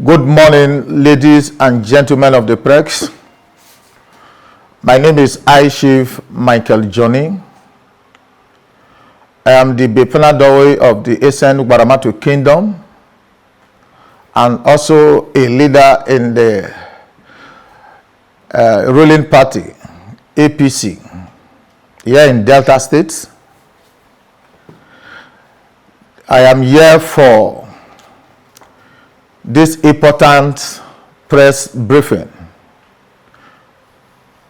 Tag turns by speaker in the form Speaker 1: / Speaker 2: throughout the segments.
Speaker 1: Good morning, ladies and gentlemen of the press. My name is Chief Michael Johnny. I am the Bepenadoi of the Eastern Gbaramatu Kingdom and also a leader in the ruling party, APC, here in Delta State. I am here for this important press briefing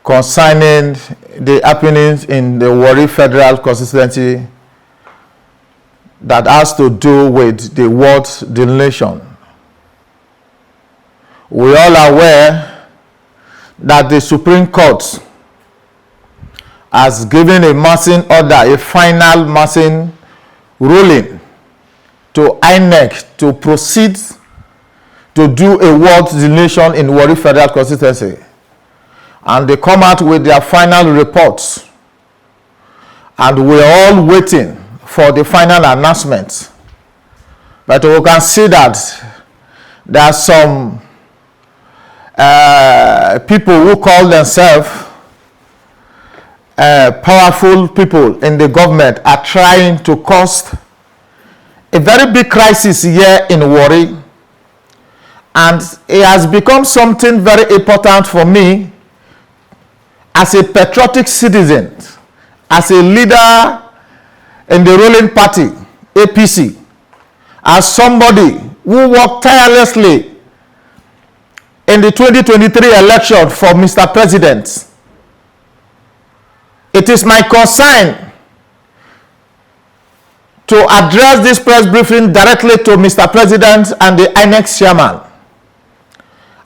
Speaker 1: concerning the happenings in the Warri Federal Constituency that has to do with the Warri Delineation. We all are aware that the Supreme Court has given a massing order, a final massing ruling to INEC to proceed to do a Warri Delineation in Warri Federal Constituency. And they come out with their final reports. And we're all waiting for the final announcement. But we can see that there are some people who call themselves powerful people in the government are trying to cause a very big crisis here in Warri. And it has become something very important for me as a patriotic citizen, as a leader in the ruling party, APC, as somebody who worked tirelessly in the 2023 election for Mr. President. It is my concern to address this press briefing directly to Mr. President and the INEC chairman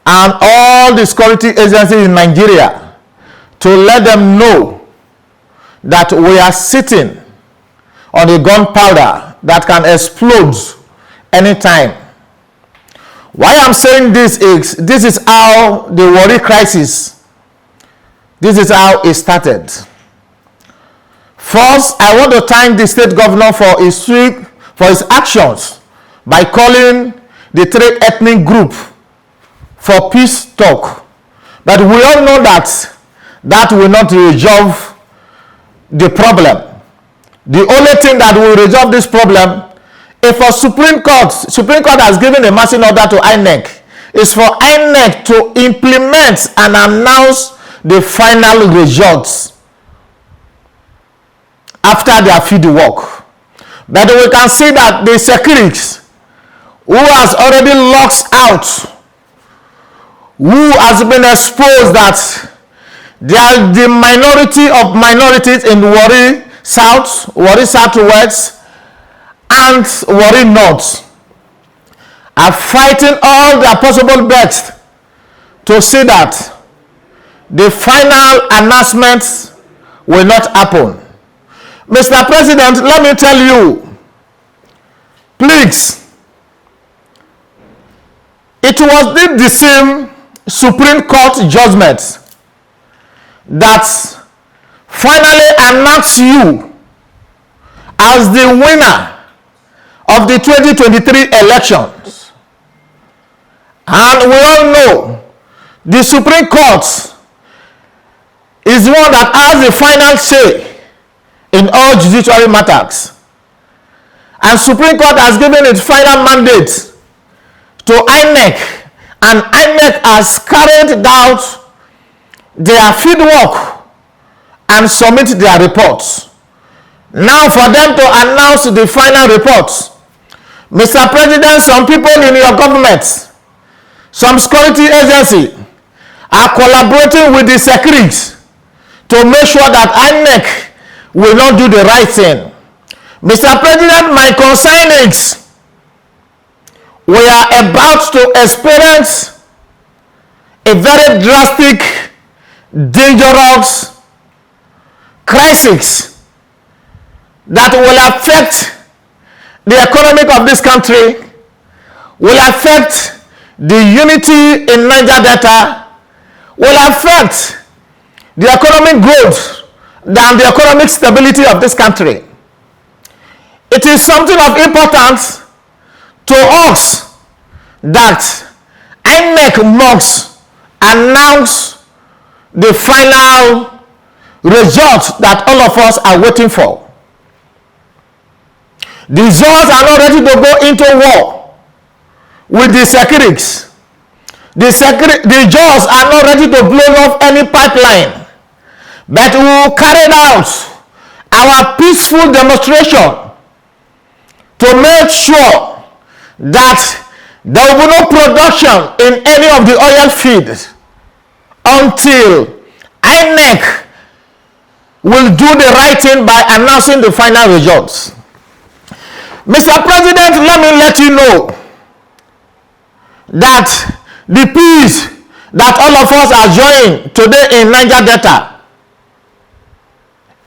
Speaker 1: and all the security agencies in Nigeria to let them know that we are sitting on a gunpowder that can explode anytime. Why I'm saying this is how the Warri crisis, this is how it started. First, I want to thank the state governor for his actions by calling the three ethnic group for peace talk. But we all know that that will not resolve the problem. The only thing that will resolve this problem, if a Supreme Court has given a massive order to INEC, is for INEC to implement and announce the final results after their field work. But we can see that the Itsekiri, who has already locked out, who has been exposed that they are the minority of minorities in Warri South, Warri Southwest, and Warri North, are fighting all their possible best to see that the final announcement will not happen. Mr. President, let me tell you, please, it was the same Supreme Court judgment that finally announced you as the winner of the 2023 elections. And we all know the Supreme Court is the one that has the final say in all judiciary matters. And Supreme Court has given its final mandate to INEC, and INEC has carried out their field work and submit their reports. Now for them to announce the final reports, Mr. President, some people in your government, some security agency are collaborating with the secretaries to make sure that INEC will not do the right thing. Mr. President, my concern is we are about to experience a very drastic, dangerous crisis that will affect the economy of this country, will affect the unity in Niger Delta, will affect the economic growth and the economic stability of this country. It is something of importance to us that INEC must announce the final result that all of us are waiting for. The Jaws are not ready to go into war with the Itsekiri. The Jaws are not ready to blow off any pipeline, but we will carry out our peaceful demonstration to make sure that there will be no production in any of the oil fields until INEC will do the right thing by announcing the final results. Mr. President, let me let you know that the peace that all of us are enjoying today in Niger Delta,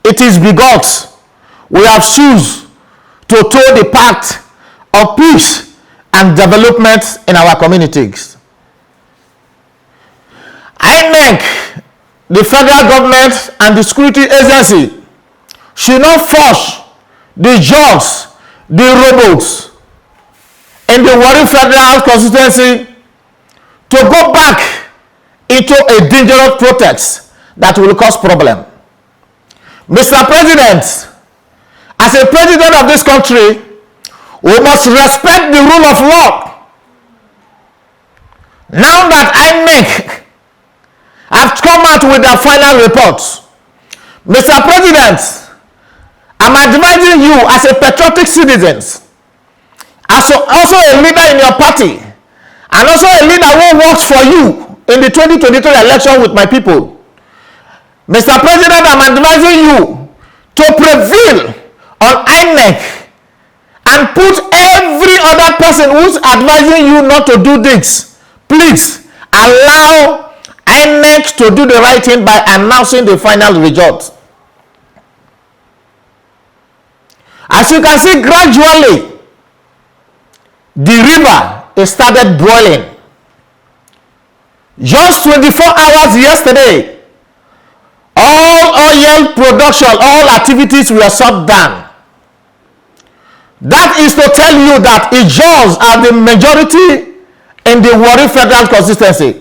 Speaker 1: it is because we have chosen to toe the path of peace and development in our communities. INEC, the federal government and the security agency should not force the jobs, the robots in the Warri Federal constituency to go back into a dangerous protest that will cause problem. Mr. President, as a president of this country, we must respect the rule of law. Now that INEC have come out with their final reports, Mr. President, I'm advising you as a patriotic citizen, as also a leader in your party, and also a leader who works for you in the 2023 election with my people. Mr. President, I'm advising you to prevail on INEC and put every other person who's advising you not to do this. Please allow INEC to do the right thing by announcing the final result. As you can see, gradually the river is started boiling. Just 24 hours yesterday, all oil production, all activities were shut down. That is to tell you that Ijaws are the majority in the Warri Federal constituency.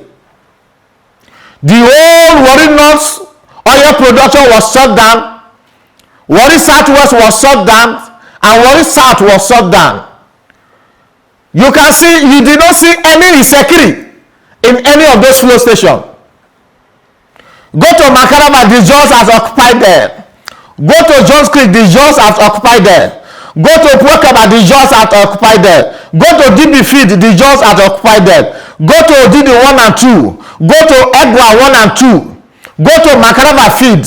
Speaker 1: The whole Warri North oil production was shut down, Warri Southwest was shut down, and Warri South was shut down. You can see, you did not see any Itsekiri in any of those fuel stations. Go to Makaraba, the Jaws has occupied there. Go to Jones Creek, the Jaws has occupied there. Go to Pwekaba, the Jaws has occupied there. Go to DB Feed, the Jaws has occupied there. Go to Odidi 1 and 2. Go to Egwa 1 and 2. Go to Makaraba Feed,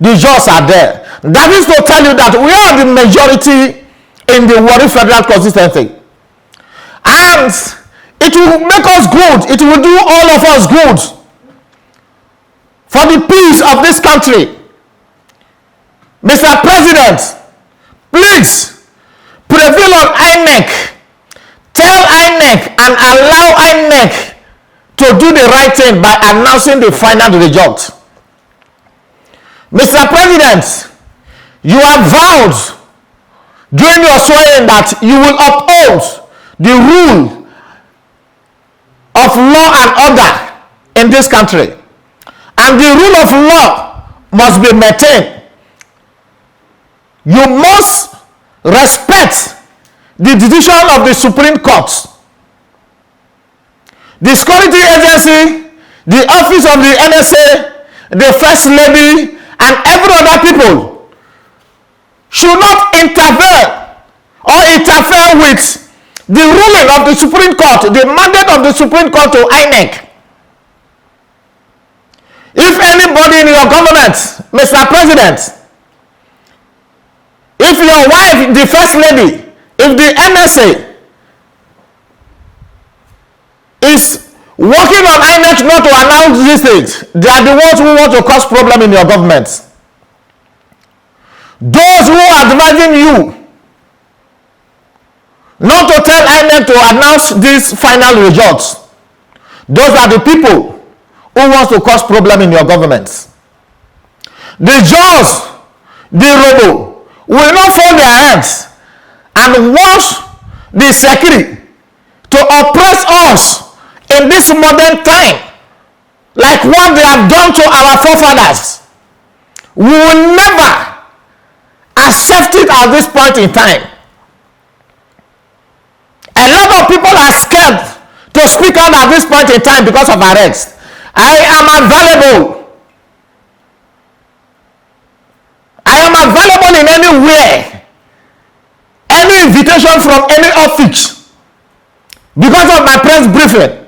Speaker 1: the Jaws are there. That is to tell you that we are the majority in the Warri Federal constituency. And it will make us good. It will do all of us good for the peace of this country. Mr. President, please prevail on INEC. Tell INEC and allow INEC to do the right thing by announcing the final result. Mr. President, you have vowed during your swearing that you will uphold the rule of law and order in this country, and the rule of law must be maintained. You must respect the decision of the Supreme Court. The security agency, the office of the NSA, the First Lady, and every other people should not interfere with the ruling of the Supreme Court, the mandate of the Supreme Court to INEC. If anybody in your government, Mr. President, if your wife, the First Lady, if the NSA is working on INEC not to announce these things, they are the ones who want to cause problem in your government. Those who are advising you not to tell INEC to announce these final results, those are the people who want to cause problem in your government. The Jaws, the Urhobo, will not fold their hands and want the Itsekiri to oppress us in this modern time, like what they have done to our forefathers. We will never accept it at this point in time. A lot of people are scared to speak out at this point in time because of arrest. I am available. I am available in anywhere. Any invitation from any office because of my press briefing.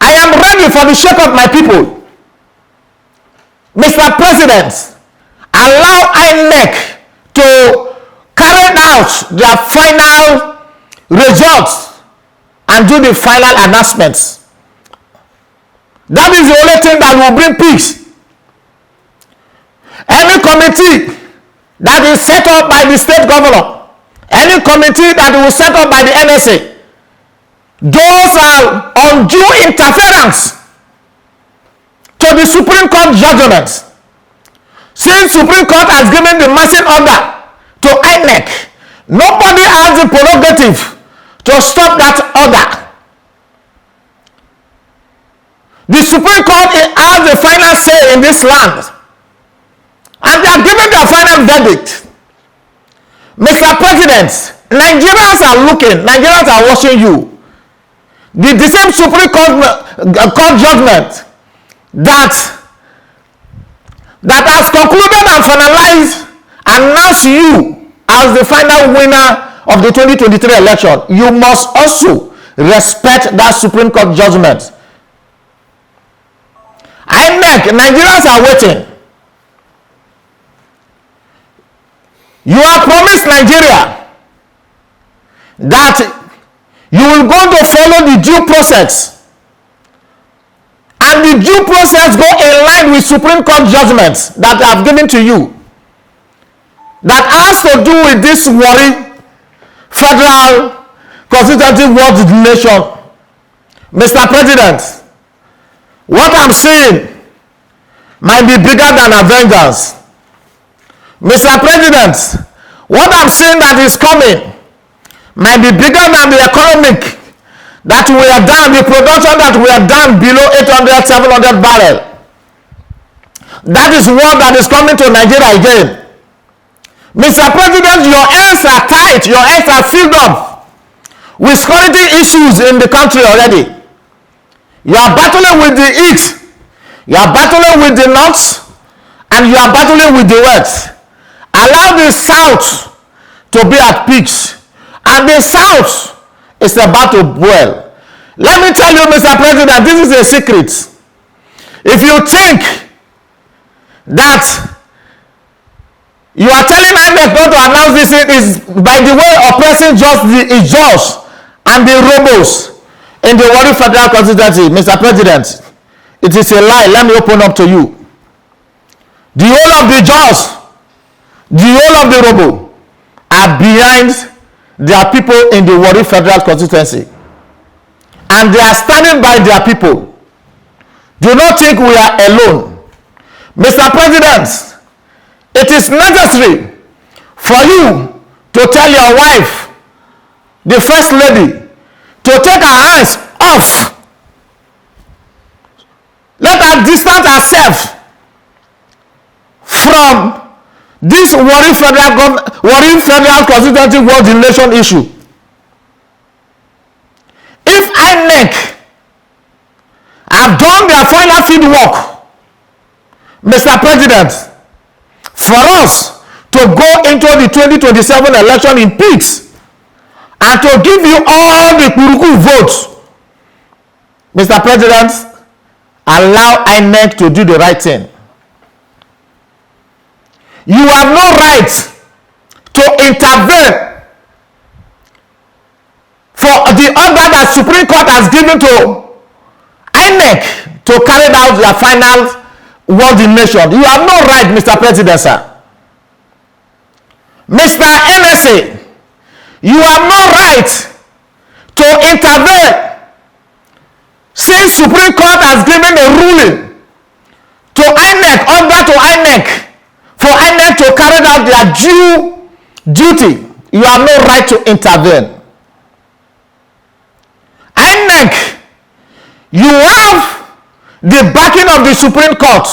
Speaker 1: I am ready for the sake of my people. Mr. President, allow INEC to carry out their final results and do the final announcements. That is the only thing that will bring peace. Any committee that is set up by the state governor, any committee that will set up by the NSA, those are undue interference to the Supreme Court judgments. Since Supreme Court has given the marching order to INEC, nobody has the prerogative to stop that order. The Supreme Court has the final say in this land, and they are giving their final verdict. Mr. President, Nigerians are looking, Nigerians are watching you. The same Supreme Court judgment that has concluded and finalized announced you as the final winner of the 2023 election. You must also respect that Supreme Court judgment. INEC, Nigerians are waiting. You have promised Nigeria that you will go to follow the due process, and the due process go in line with Supreme Court judgments that I have given to you, that has to do with this Warri Federal Constituency Warri Delineation. Mr. President, what I'm seeing might be bigger than Avengers. Mr. President, what I'm seeing that is coming might be bigger than the economic that we are down, the production that we are down below 800, 700 barrel. That is what that is coming to Nigeria again. Mr. President, your hands are tight, your hands are filled up with security issues in the country already. You are battling with the east, you are battling with the north, and you are battling with the west. Allow the south to be at peace, and the south is about to boil. Let me tell you, Mr. President, this is a secret. If you think that you are telling INEC not to announce this, it is by the way of pressing just the Ijaws and the Urhobos in the Warri Federal Constituency. Mr. President, it is a lie. Let me open up to you. The whole of the Ijaws, the whole of the Urhobo are behind their people in the Warri Federal Constituency, and they are standing by their people. Do not think we are alone. Mr. President, it is necessary for you to tell your wife, the First Lady, to take her hands off. Let her distance herself from this Warri Federal Constituency Warri Delineation issue. If INEC have done their final field work, Mr. President, for us to go into the 2027 election in peace and to give you all the Kuruku votes, Mr. President, allow INEC to do the right thing. You have no right to intervene for the order that Supreme Court has given to INEC to carry out their final Warri Delineation. You have no right, Mr. President, sir. Mr. NSA, you have no right to intervene since Supreme Court has given a ruling to INEC, order to INEC, for INEC to carry out their due duty. You have no right to intervene. INEC INEC, you have the backing of the Supreme Court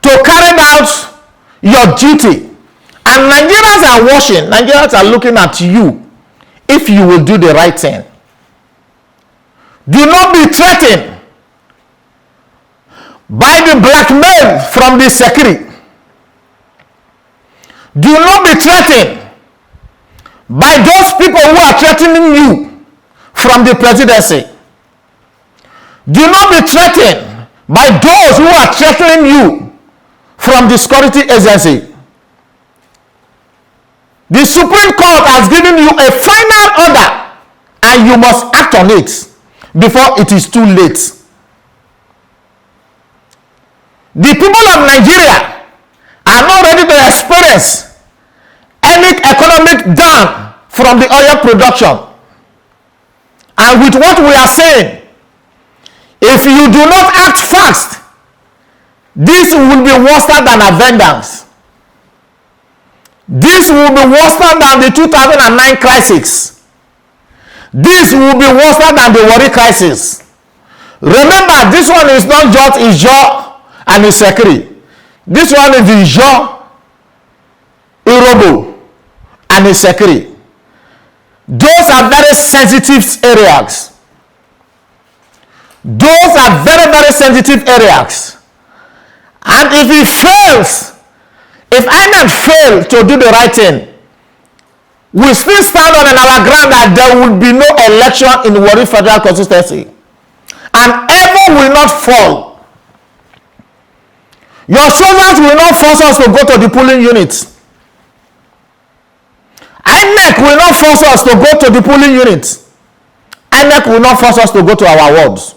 Speaker 1: to carry out your duty. And Nigerians are watching, Nigerians are looking at you if you will do the right thing. Do not be threatened by the blackmail from the Itsekiri. Do not be threatened by those people who are threatening you from the presidency. Do not be threatened by those who are threatening you from the security agency. The Supreme Court has given you a final order and you must act on it before it is too late. The people of Nigeria are not ready to experience any economic down from the oil production. And with what we are saying, if you do not act fast, this will be worse than abundance. This will be worse than the 2009 crisis. This will be worse than the Warri crisis. Remember, this one is not just Ijaw and Itsekiri. This one is Ijaw, Urhobo, and Itsekiri. Those are very sensitive areas. Those are very, very sensitive areas. And if it fails, if INEC fail to do the right thing, we still stand on our ground that there will be no election in Warri Federal Constituency. And ever will not fall. Your soldiers will not force us to go to the polling units. INEC will not force us to go to the polling units. INEC will not force us to go to our wards.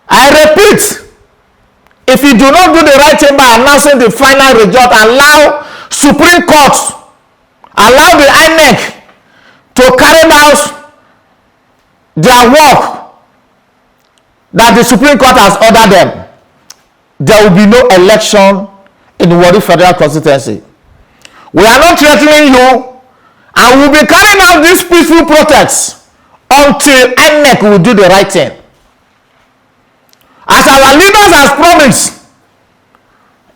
Speaker 1: I repeat, if you do not do the right thing by announcing the final result, allow Supreme Court, allow the INEC to carry out their work that the Supreme Court has ordered them, there will be no election in Warri Federal Constituency. We are not threatening you, and we will be carrying out these peaceful protests until INEC will do the right thing. As our leaders has promised,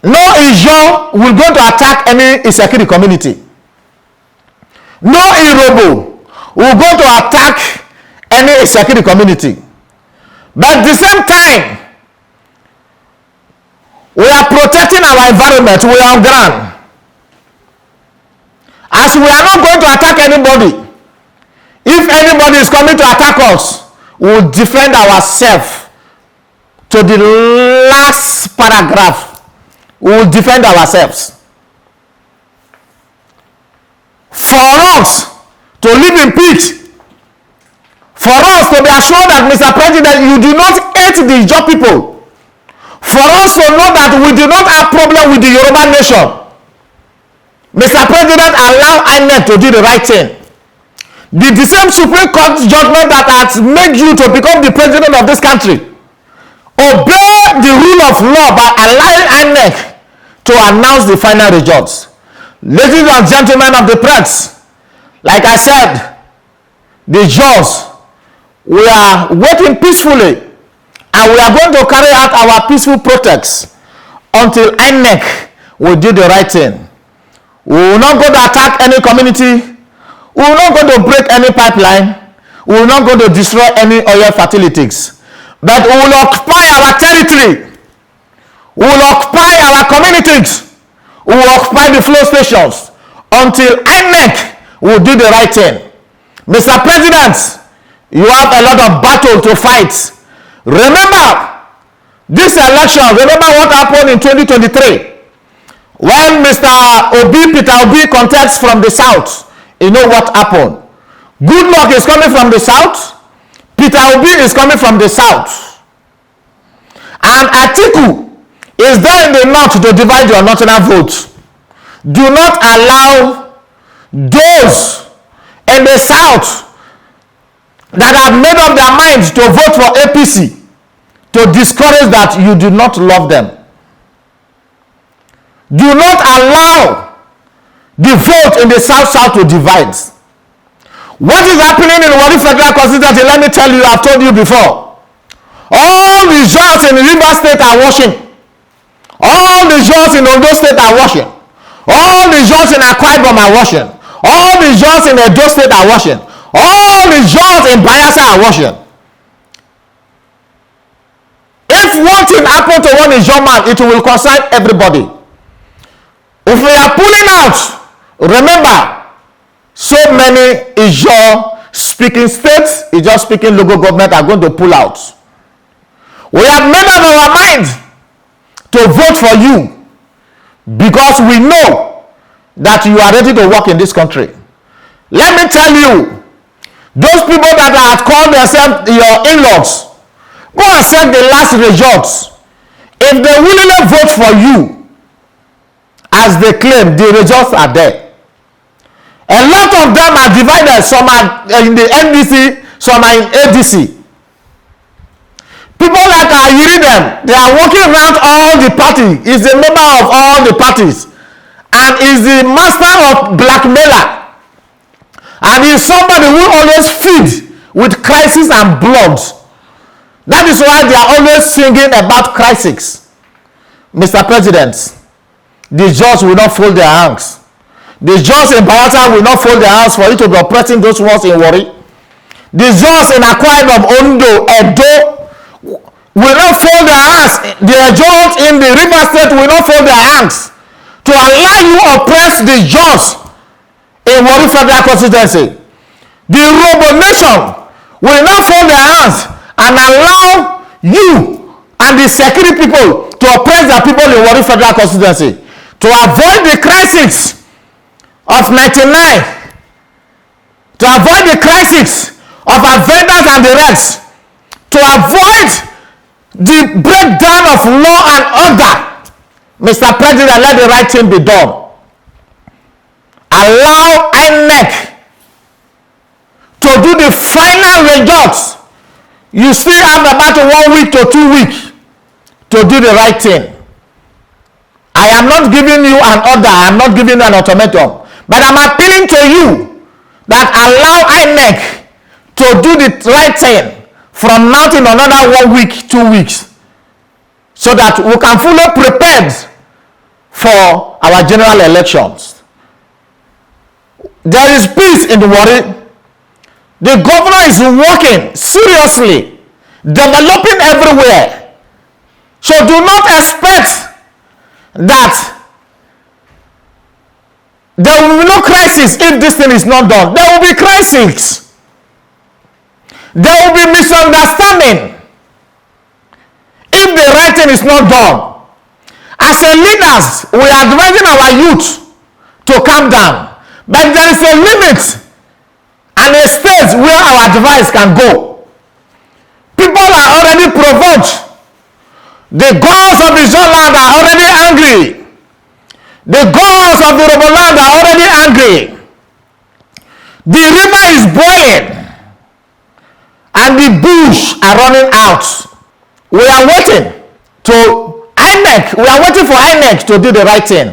Speaker 1: no Ijaw will go to attack any Itsekiri community. No Urhobo will go to attack any Itsekiri community. But at the same time, we are protecting our environment. We are on ground. As we are not going to attack anybody, if anybody is coming to attack us, we will defend ourselves. To the last paragraph, we will defend ourselves. For us to live in peace, for us to be assured that, Mr. President, you do not hate the Ijaw people, for us to know that we do not have problem with the Yoruba nation, Mr. President, allow INEC to do the right thing. The same Supreme Court judgment that has made you to become the president of this country, obey the rule of law by allowing INEC to announce the final results. Ladies and gentlemen of the press, like I said, the judges, we are working peacefully and we are going to carry out our peaceful protests until INEC will do the right thing. We will not go to attack any community. We will not go to break any pipeline. We will not go to destroy any oil facilities. But we will occupy our territory. We will occupy our communities. We will occupy the flow stations until INEC will do the right thing. Mr. President, you have a lot of battle to fight. Remember this election. Remember what happened in 2023 when Peter Obi contests from the south. You know what happened. Good luck is coming from the south. Peter Obi is coming from the south. And Atiku is there in the north to divide your national votes. Do not allow those in the south that have made up their minds to vote for APC to discourage that you do not love them. Do not allow the vote in the south to divide. What is happening in Warri Federal Constituency? Let me tell you, I've told you before. All the jobs in Rivers State are washing. All the jobs in Ondo State are washing. All the jobs in Akwa Ibom are washing. All the jobs in Edo State are washing. All the jobs in Bayelsa are washing. If one thing happened to one Ijaw man, it will concern everybody. If we are pulling out, remember, so many Ijaw speaking states, Ijaw speaking local government are going to pull out. We have made up our mind to vote for you because we know that you are ready to work in this country. Let me tell you, those people that have called themselves your in-laws, go and check the last results. If they willingly vote for you, as they claim, the results are there. A lot of them are divided. Some are in the NDC, some are in ADC. People like Ayiri, they are working around all the parties. He's a member of all the parties. And is the master of blackmailer. And he's somebody who always feeds with crisis and blood. That is why they are always singing about crisis. Mr. President, the judges will not fold their hands. The judges in Bayelsa will not fold their hands for you to be oppressing those ones in Warri. The judges in Akwa Ibom, Ondo, Edo will not fold their hands. The judges in the River State will not fold their hands to allow you oppress the judges in Warri Federal Constituency. The Urhobo nation will not fold their hands and allow you and the Itsekiri people to oppress the people in Warri Federal Constituency. To avoid the crisis of 99, to avoid the crisis of Avengers and the rest, to avoid the breakdown of law and order, Mr. President, let the right thing be done. Allow INEC to do the final results. You still have about 1 week to 2 weeks to do the right thing. I am not giving you an order. I am not giving you an ultimatum. But I'm appealing to you that allow INEC to do the right thing from now to another 1 week, 2 weeks, so that we can fully prepared for our general elections. There is peace in the Warri. The governor is working seriously, developing everywhere. So do not expect that there will be no crisis if this thing is not done. There will be crisis. There will be misunderstanding if the right thing is not done. As a leaders, we are advising our youth to calm down. But there is a limit and a stage where our advice can go. People are already provoked. The gods of the Ijaw land are already angry. The gods of the Urhobo land are already angry. The river is boiling and the bush are running out. We are waiting to INEC. We are waiting for INEC to do the right thing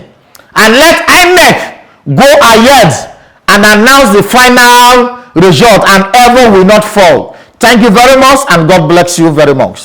Speaker 1: and let INEC go ahead and announce the final result, and ever will not fall. Thank you very much, and God bless you very much.